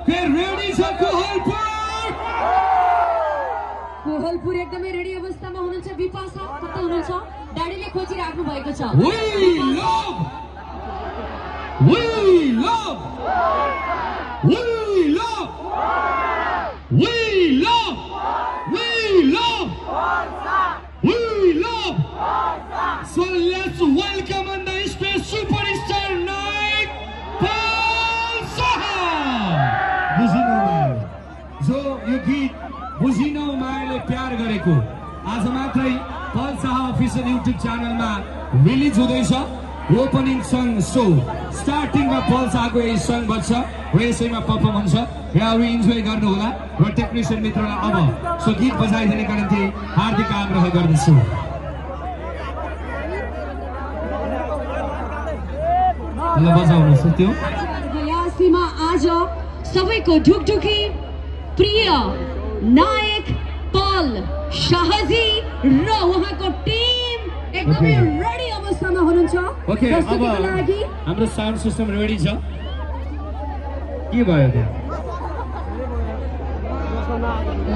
के रेडी छ कोहलपुर एकदमै रेडी अवस्थामा हुनुहुन्छ विपासा कता हुनुहुन्छ डाडीले खोजिराख्नु भएको छ We love We love We love We love We love We love So let's welcome on the stage superstar night Paul Saha बुझिनौ जो यो गीत बुझिनौ मायाले प्यार गरेको आज मात्रै पल शाह अफिसियल युट्युब च्यानलमा रिलिज हुँदैछ ओपनिङ सङ सो स्टार्टिङमा पल शाहको यही सङ बज्छ र यसैमा परफर्म हुन्छ यहाँहरू इन्जोय गर्नु होला र टेक्निसियन मित्रलाई अब सो गीत बजाइदिनेका निम्ति हार्दिक आग्रह गर्दछु ल बजाउनुहोस् त्यो यासीमा आज सबैको ढुकढुकी प्रिय नायक पल शाहजी र उहाँको टिम एकदमै रेडी अवस्थामा हुनुहुन्छ ओके अब हाम्रो साउन्ड सिस्टम रेडी छ के भयो त्यो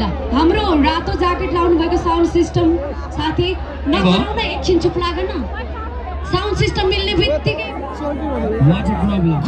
ल हाम्रो रातो ज्याकेट लाउनु भएको साउन्ड सिस्टम साथी नगराउन एकछिन चुप लागन साउन्ड सिस्टम मिल्ने बित्तिकै व्हाट अ प्रब्लम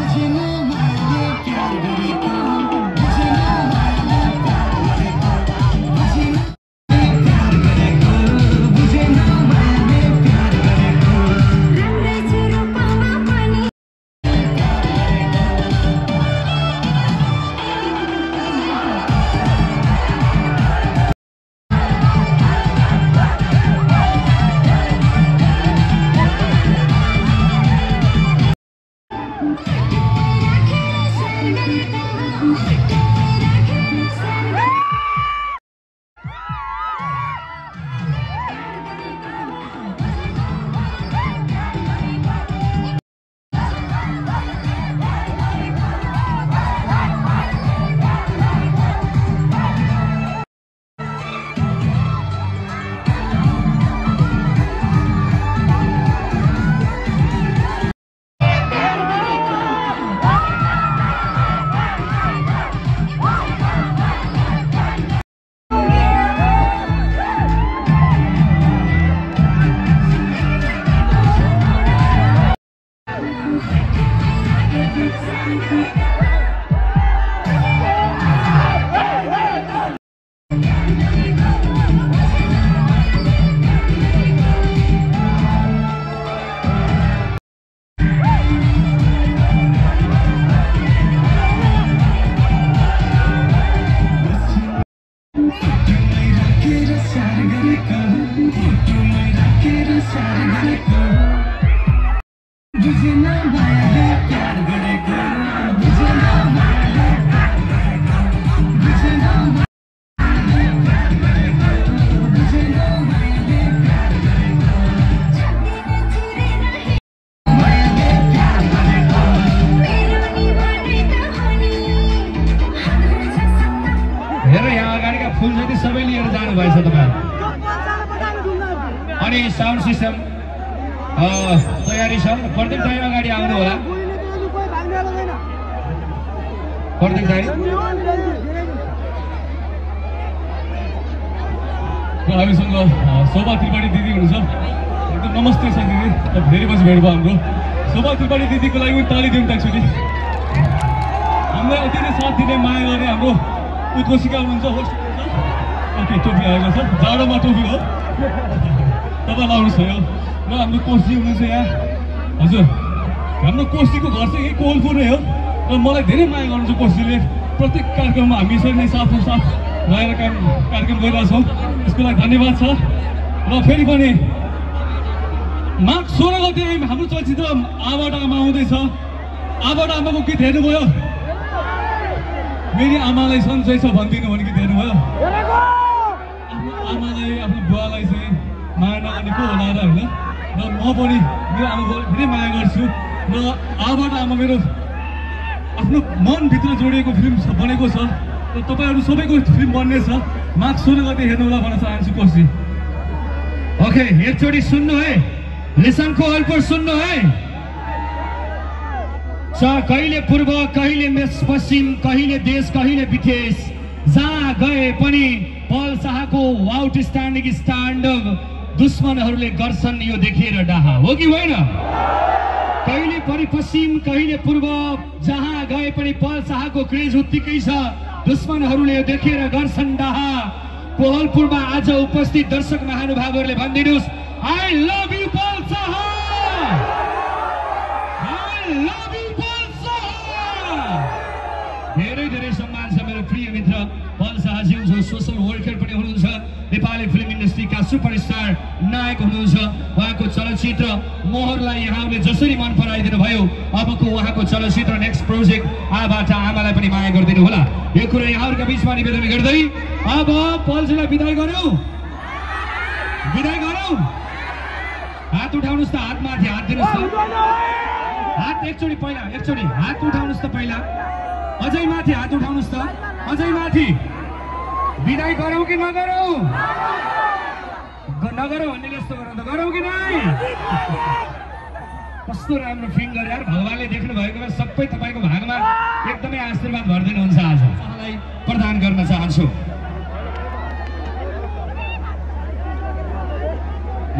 अनि साउन्ड सिस्टम तयारी छ प्रत्येक दाइ अगाडि आउनु होला प्रत्येक दाइ हामीसँग शोभा त्रिपाठी दिदी हुनुहुन्छ एकदम नमस्ते छ दिदी धेरै पछि भेट भयो हाम्रो शोभा त्रिपाठी दिदीको लागि पनि ताली दिउँ एक्चुअली हामीलाई अति नै साथ दिने माया गर्ने हाम्रो उद्घोषिका हुनुहुन्छ होस्ट ओके टोपी आएको छ जाडोमा टोपी हो तपाईँ लाउनुहोस् भयो र हाम्रो कोशी हुनुहुन्छ यहाँ हजुर हाम्रो कोशीको घर चाहिँ यही कोहलपुर नै हो र मलाई धेरै माया गर्नुहुन्छ कोशीले प्रत्येक कार्यक्रममा हामी यसरी नै साथ रहेर कार्यक्रम गरिरहेछौँ यसको लागि धन्यवाद छ र फेरि पनि माघ 16 गते हाम्रो चलचित्र आबाट आमा आउँदैछ आबाट आमाको गीत हेर्नुभयो मेरी आमालाई सन्चै छ भनिदिनु भने गीत हेर्नुभयो आफ्नो आमालाई आफ्नो बुवालाई चाहिँ माया नगर्ने को होला र होइन र म पनि मेरो आमाको धेरै माया गर्छु र आबाट आमा मेरो आफ्नो मनभित्र जोडिएको फिल्म बनेको छ र तपाईँहरू सबैको फिल्म बन्ने छ माघ 16 गते हेर्नु होला भन्न चाहन्छु कोशी ओके एकचोटि सुन्नु है लिसन कोहलपुर सुन्नु है कहिले पूर्व कहिले पश्चिम कहिले देश कहिले विदेश जहाँ गए पनि पल शाहको आउटस्ट्यान्डिङ स्ट्यान्ड दुश्मनहरूले गर्छन् यो देखेर डाहा हो कि होइन कहिले पनि पश्चिम कहिले पूर्व जहाँ गए पनि पल शाहको क्रेज उत्तिकै छ दुश्मनहरूले यो देखेर गर्छन् डाहा कोहलपुरमा आज उपस्थित दर्शक महानुभावहरूले भनिदिनुस् आई लभ यु पल शाह आई लभ यु पल शाह धेरै धेरै सम्मान छ मेरो प्रिय मित्र पल शाहज्यू जो सोशल वर्कर पनि हुनुहुन्छ नेपाली फिल्म इन्डस्ट्रीका सुपरस्टार नायक हुनुहुन्छ उहाँको चलचित्र मोहरलाई यहाँले जसरी मन पराइदिनु भयो अबको उहाँको चलचित्र नेक्स्ट प्रोजेक्ट आबाट आमालाई पनि माया गरिदिनु होला यो कुरा यहाँहरुका बीचमा निवेदन गर्दै अब पलजीलाई बिदाई गरौँ हात उठाउनुस् त हात माथि हात दिनुस् त हात एकचोटी हात उठाउनुस् त पहिला अझै माथि हात उठाउनुस् त अझै माथि बिदाई गरौँ कि नगरौँ भन्नेले यस्तो गरौँ त गरौँ कि नै कस्तो राम्रो फिङ्गर यार भगवानले देख्नु भएकोमा सबै तपाईको भागमा एकदमै आशीर्वाद भर्दिनुहुन्छ आज उहाँलाई प्रदान गर्न चाहन्छु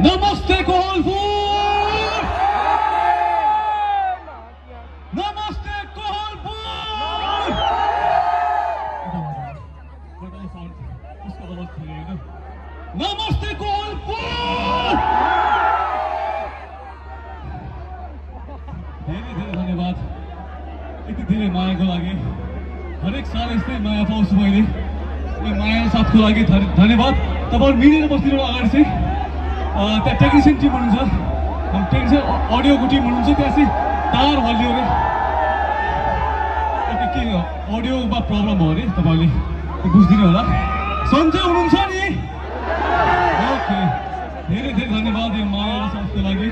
नमस्ते कोहलपुर नमस्ते कोहलपुर नमस्ते कोहलपुर धेरै धेरै धन्यवाद यति धेरै मायाको लागि हरेक साल यस्तै माया पाउँछु मैले यो माया साथको लागि धन्यवाद तपाईहरु मिलेर बस्दिनु अगाडि चाहिँ त्यहाँ टेक्निसियन टिम हुनुहुन्छ टेक्निसियन अडियोको टिम हुनुहुन्छ त्यहाँ चाहिँ तार हल्लियो अरे के अडियोमा प्रब्लम हो अरे तपाईँले बुझिदिनु होला सन्चै हुनुहुन्छ नि ओके धेरै धेरै धन्यवाद यो माया र साथको लागि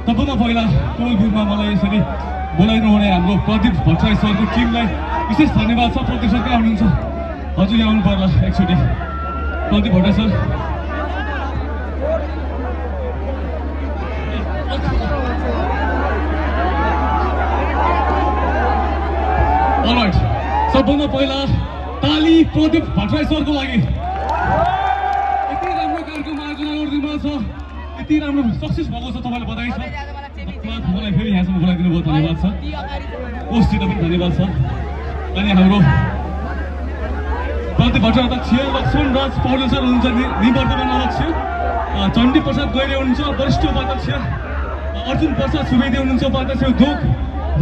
सबभन्दा पहिला कोहलपुरमा मलाई यसरी बोलाइनु हुने हाम्रो प्रदीप भट्टराई सरको टिमलाई विशेष धन्यवाद छ प्रदीप सर कहाँ हुनुहुन्छ हजुर यहाँ आउनु पर्ला एकचोटि प्रदीप भट्टराई सर अलराइट सबभन्दा पहिला ताली प्रदीप भट्टराई सरको लागि यति राम्रो कार्यक्रम आयोजना गरिदिनु भएको छ यति राम्रो सक्सेस भएको छ तपाईँलाई बधाई छ मलाई फेरि यहाँसम्म बोलाइदिनु भयो धन्यवाद छ कोषसित पनि धन्यवाद छ अनि हाम्रो प्रदीप भट्टराई अध्यक्ष लक्ष्मण राज पौडेल सर हुनुहुन्छ निवर्तमान अध्यक्ष चण्डी प्रसाद गैरे हुनुहुन्छ वरिष्ठ उपाध्यक्ष अर्जुन प्रसाद सुवेदी हुनुहुन्छ उपाध्यक्ष दोक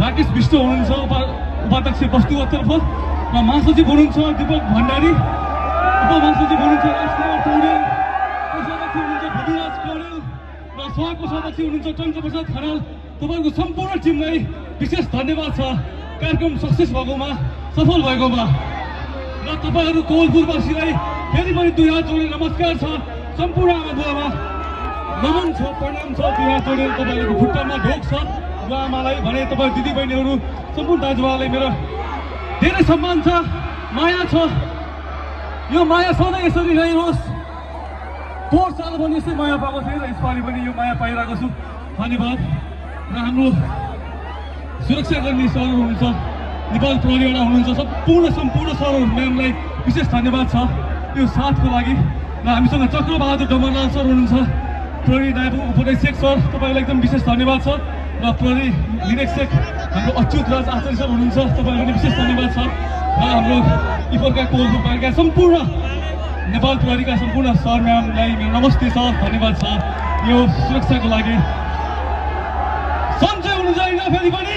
राकेश विष्ट हुनुहुन्छ उपाध्यक्ष वस्तुगततर्फ र महासचिव हुनुहुन्छ दीपक भण्डारी उपमहासचिव हुनुहुन्छ राजकुमार पौडेल कोषाध्यक्ष हुनुहुन्छ भूमिराज पौडेल र सहकोषाध्यक्ष हुनुहुन्छ टङ्क प्रसाद खनाल तपाईँको सम्पूर्ण टिमलाई विशेष धन्यवाद छ कार्यक्रम सक्सेस भएकोमा सफल भएकोमा र तपाईँहरू कोहलपुरवासीलाई फेरि पनि दुई हात जोडेर नमस्कार छ सम्पूर्ण आमा बुवामा नमन छ प्रणाम छ दुई हात जोडेर तपाईँहरूको खुट्टामा ढोक छ बुवाआमालाई भने तपाईँ दिदीबहिनीहरू सम्पूर्ण दाजुभाइलाई मेरो धेरै सम्मान छ माया छ यो माया सधैँ यसरी रहिरहोस् पोहोर साल पनि यस्तै माया पाएको थिएँ र यसपालि पनि यो माया पाइरहेको छु धन्यवाद र हाम्रो सुरक्षा गर्ने सरहरू हुनुहुन्छ नेपाल प्रहरीबाट हुनुहुन्छ सम्पूर्ण सरहरू म्यामलाई विशेष धन्यवाद छ यो साथको लागि र हामीसँग चक्रबहादुर डमरलाल सर हुनुहुन्छ प्रहरी नायब उपनिरीक्षक सर तपाईँलाई एकदम विशेष धन्यवाद छ र प्रहरी निरीक्षक हाम्रो अच्युत राज आचार्य सर हुनुहुन्छ तपाईँलाई पनि विशेष धन्यवाद छ र हाम्रो इफोरका कोहलपुर पालिका सम्पूर्ण नेपाल प्रहरीका सम्पूर्ण सर म्यामलाई मेरो नमस्ते छ धन्यवाद छ यो सुरक्षाको लागि सन्चै हुनुहुन्छ होइन फेरि पनि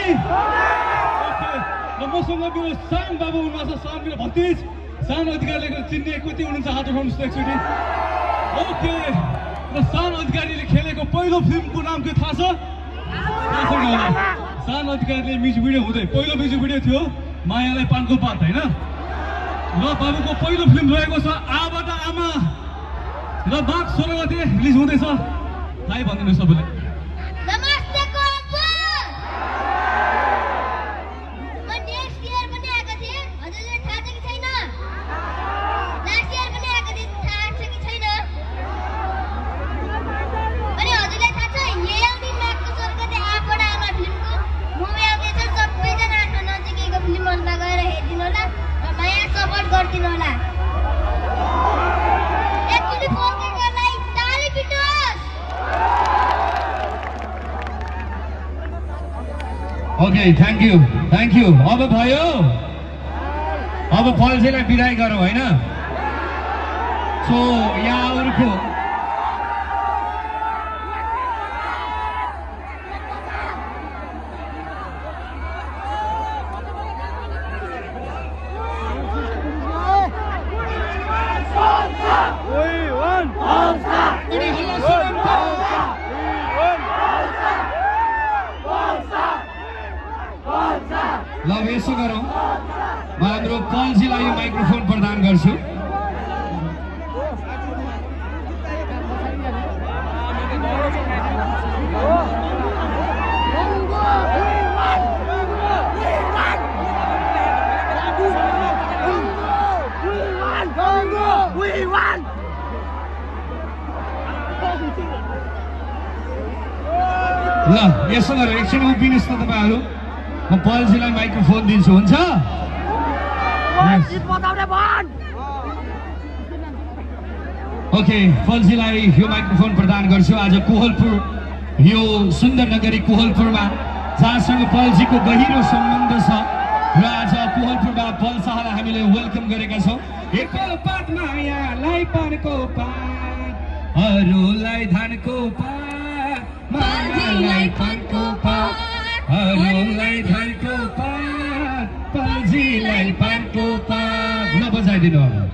र मसँग मेरो सानो बाबु हुनुहुन्छ सानो मेरो भतिज सानो अधिकारीले चिन्ने कति हुनुहुन्छ हात उठाउनुहोस् त एकचोटि ओके र सानो अधिकारीले खेलेको पहिलो फिल्मको नाम के थाहा छ सानो अधिकारीले म्युजिक भिडियो हुँदै पहिलो म्युजिक भिडियो थियो मायालाई पानको पात होइन र बाबुको पहिलो फिल्म रहेको छ आबाट आमा र बाघ 16 गते रिलिज हुँदैछ हाई भनिदिनु सबैले नमस्ते कोहलपुर म नेक्स्ट इयर पनि आएको थिएँ हजुरले थाहा छ कि छैन लास्ट इयर पनि आएको थिएँ थाहा छ कि छैन अनि हजुरलाई थाहा छ यही आउने माघको 16 गते आबाट आमा फिल्मको गरिदिनु होला एकचोटी फोनको गर्लाई ताली पिट्नुहोस् ओके थ्यांक यू अब भयो अब पल्सीलाई बिदाई गरौँ हैन सो यहाँ अरूको ल यसो गरौँ म हाम्रो पल्सीलाई यो माइक्रोफोन प्रदान गर्छु ल यसो गरेर एकछिन उभिनुहोस् न तपाईहरु म पल्सीलाई माइक्रोफोन दिन्छु हुन्छ ओके पल्सीलाई यो माइक्रोफोन प्रदान गर्छु आज कोहलपुर यो सुन्दर नगरी कोहलपुरमा जहाँसँग पल्सीको गहिरो सम्बन्ध छ र आज कोहलपुरमा पल्सालाई हामीले वेलकम गरेका छौं एकल पात मायालाई पानको पात अरूलाई धानको पात मायालाई पानको पात अरूलाई धानको पात पल्सीलाई पानको पात ल बजाइदिनु होला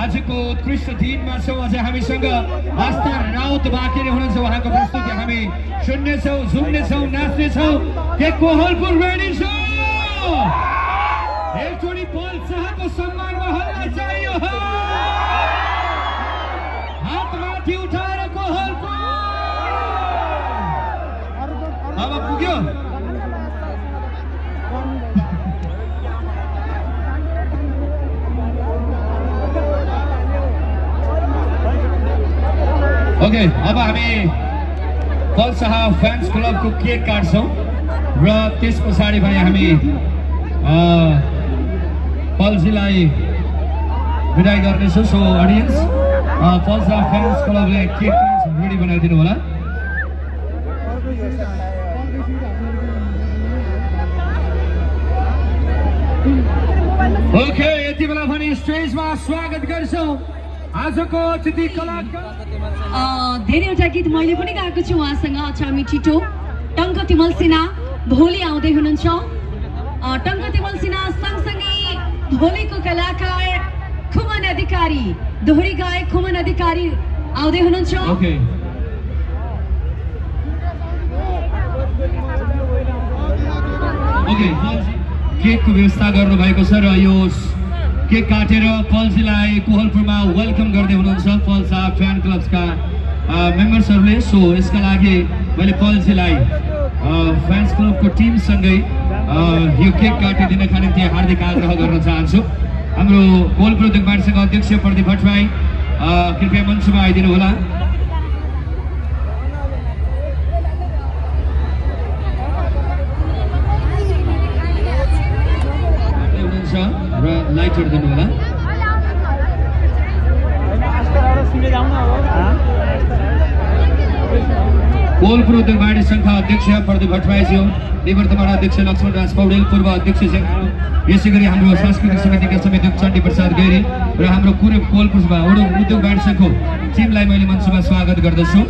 आजको उत्कृष्ट दिनमा छौं अझ हामीसँग आस्था राउत बाँकी हुनुहुन्छ उहाँको प्रस्तुति हामी सुन्नेछौं झुम्नेछौं नाच्नेछौं के कोहलपुर रेडी छ एकचोटी पल्साको सम्मानमा हल्ला चाहियो हात माथि उठाएर कोहलपुर अब पुग्यो ओके अब हामी पल्सा फ्यान्स क्लबको केक काट्छौं र त्यस पछाडि भने हामी पल्सीलाई विदाई गर्नेछु। सो अडियन्स पल्सा फ्यान्स क्लबले केक रेडी बनाइदिनु होला। ओके, यति बेला पनि स्टेजमा स्वागत गर्छौँ आजको अतिथि कलाकार। धेरैवटा गीत मैले पनि गाएको छु उहाँसँग। छामी छिटो टङ्क तिमल सिन्हा भोलि आउँदै हुनुहुन्छ। टङ्क तिमल सिन्हा सँगसँगै भोलिको कलाकार खुमन अधिकारी, दोहोरी गायक खुमन अधिकारी आउँदै हुनुहुन्छ। ओके, ओके, केकको व्यवस्था गर्नुभएको छ र यो केक काटेर पल्सीलाई कोहलपुरमा वेलकम गर्दै हुनुहुन्छ पल्सा फ्यान क्लब्सका मेम्बर्सहरूले। सो यसका लागि मैले पल्सीलाई फ्यान्स क्लबको टिमसँगै यो केक काटिदिनका निम्ति हार्दिक आग्रह गर्न चाहन्छु। हाम्रो कोहलपुर उद्योगवाणी अध्यक्ष प्रदीप भट्टराई कृपया मञ्चमा आइदिनु होला। र लाइटहरू दिनु होला। कोहलपुर उद्योगवाणी संघका अध्यक्ष प्रदीप भट्टराईज्यू, निवर्तमान अध्यक्ष लक्ष्मण राज पौडेल, पूर्व अध्यक्ष यसै गरी हाम्रो सांस्कृतिक समितिका संयोजक चण्डी प्रसाद गैरी र हाम्रो कोहलपुर उद्योगवाणी संघको टिमलाई मैले मञ्चमा स्वागत गर्दछु।